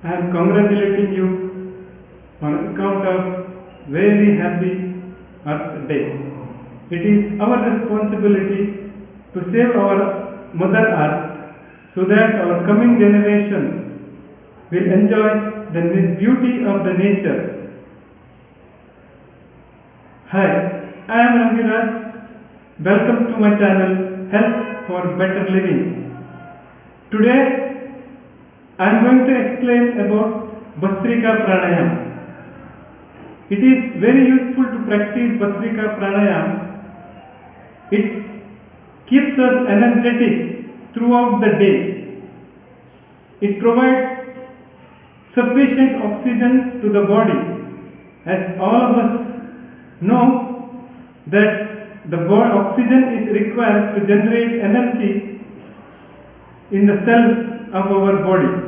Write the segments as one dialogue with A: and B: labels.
A: I am congratulating you on account of very happy Earth Day. It is our responsibility to save our Mother Earth so that our coming generations will enjoy the beauty of the nature. Hi, I am Ramiraj. Welcome to my channel Health for Better Living. Today I am going to explain about Bhastrika Pranayam. It is very useful to practice Bhastrika Pranayam. It keeps us energetic throughout the day. It provides sufficient oxygen to the body, as all of us know that the oxygen is required to generate energy in the cells of our body.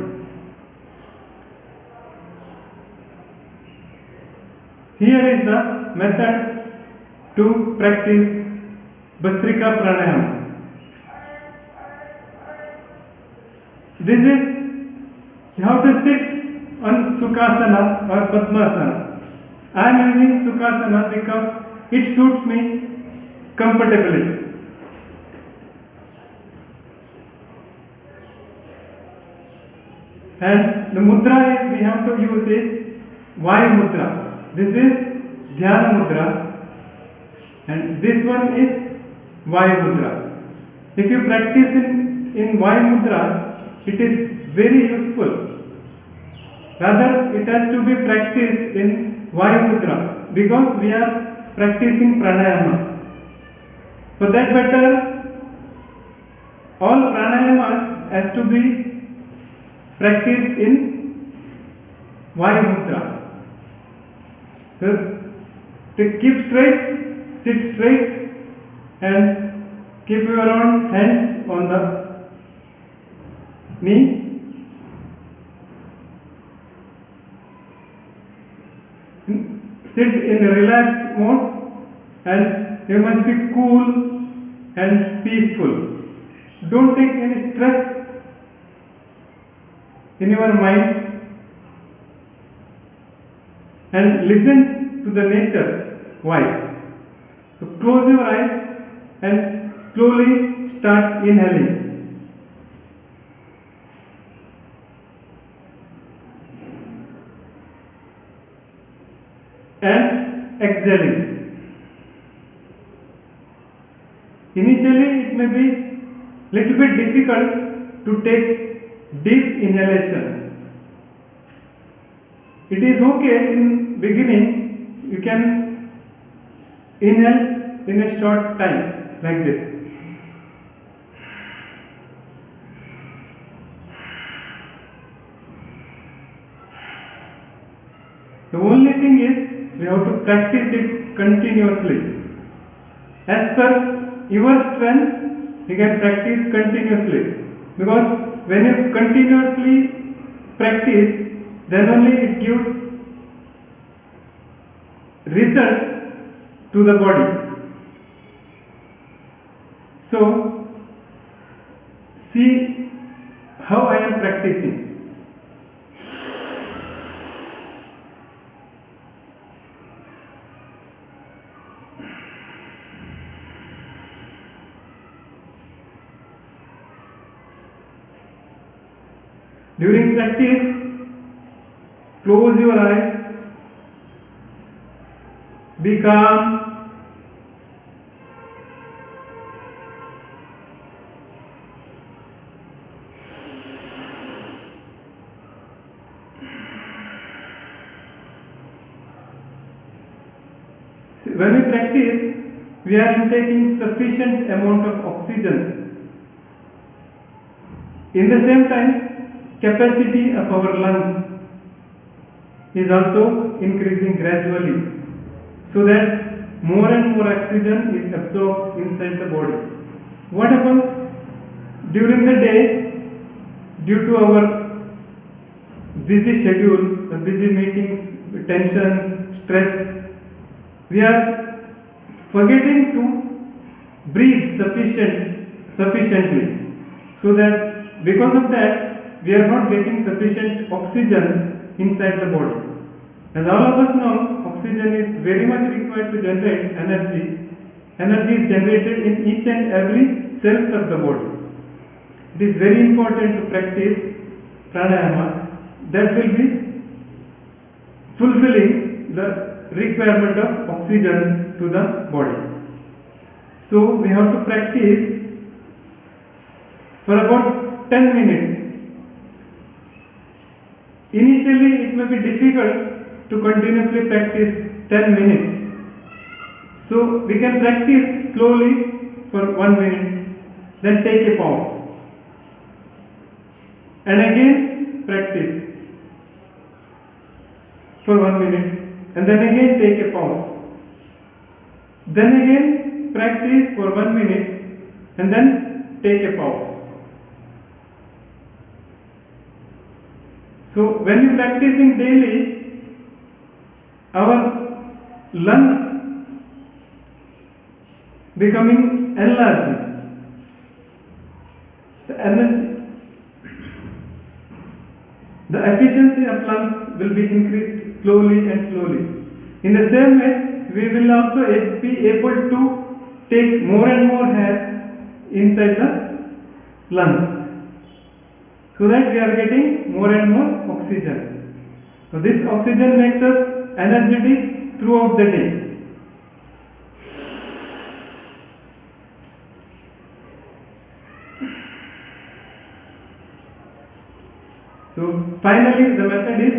A: Here is the method to practice Bhastrika Pranayam. This is, you have to sit on Sukhasana or Padmasana. I am using Sukhasana because it suits me comfortably. And the mudra we have to use is Vayu Mudra. This is Dhyana Mudra and this one is Vayu Mudra. If you practice in Vayu Mudra, it is very useful. Rather, it has to be practiced in Vayu Mudra because we are practicing pranayama. For that matter, all pranayamas has to be practiced in Vayu Mudra. To keep straight, sit straight and keep your own hands on the knee. Sit in a relaxed mode and you must be cool and peaceful. Don't take any stress in your mind and listen to the nature's voice. So close your eyes and slowly start inhaling. And exhaling. Initially it may be little bit difficult to take deep inhalation. It is okay in beginning, you can inhale in a short time like this. The only thing is we have to practice it continuously. As per your strength, you can practice continuously. Because when you continuously practice, then only it gives result to the body. So, see how I am practicing. During practice, close your eyes, be calm, when we practice, we are intaking sufficient amount of oxygen. In the same time, capacity of our lungs is also increasing gradually so that more and more oxygen is absorbed inside the body. What happens during the day due to our busy schedule, busy meetings, tensions, stress, we are forgetting to breathe sufficiently so that because of that we are not getting sufficient oxygen inside the body. As all of us know, oxygen is very much required to generate energy. Energy is generated in each and every cells of the body. It is very important to practice pranayama that will be fulfilling the requirement of oxygen to the body. So we have to practice for about 10 minutes. Initially it may be difficult to continuously practice 10 minutes. So we can practice slowly for 1 minute, then take a pause. And again practice for 1 minute, and then again take a pause. Then again practice for 1 minute, and then take a pause. So when you practicing daily, our lungs becoming enlarged. The energy, the efficiency of lungs will be increased slowly and slowly. In the same way, we will also be able to take more and more air inside the lungs, so that we are getting more and more oxygen. So this oxygen makes us energetic throughout the day. So finally the method is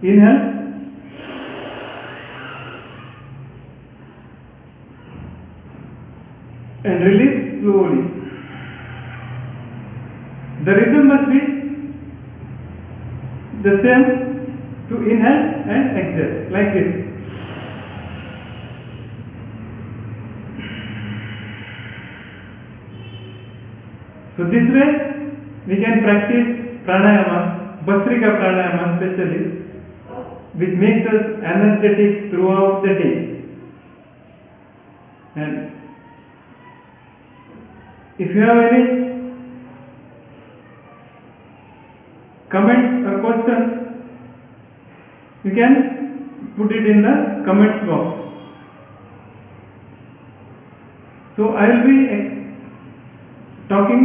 A: inhale, and release slowly. The rhythm must be the same to inhale and exhale, like this. So this way we can practice pranayama, Bhastrika pranayama especially, which makes us energetic throughout the day. And if you have any comments or questions, you can put it in the comments box. So I will be talking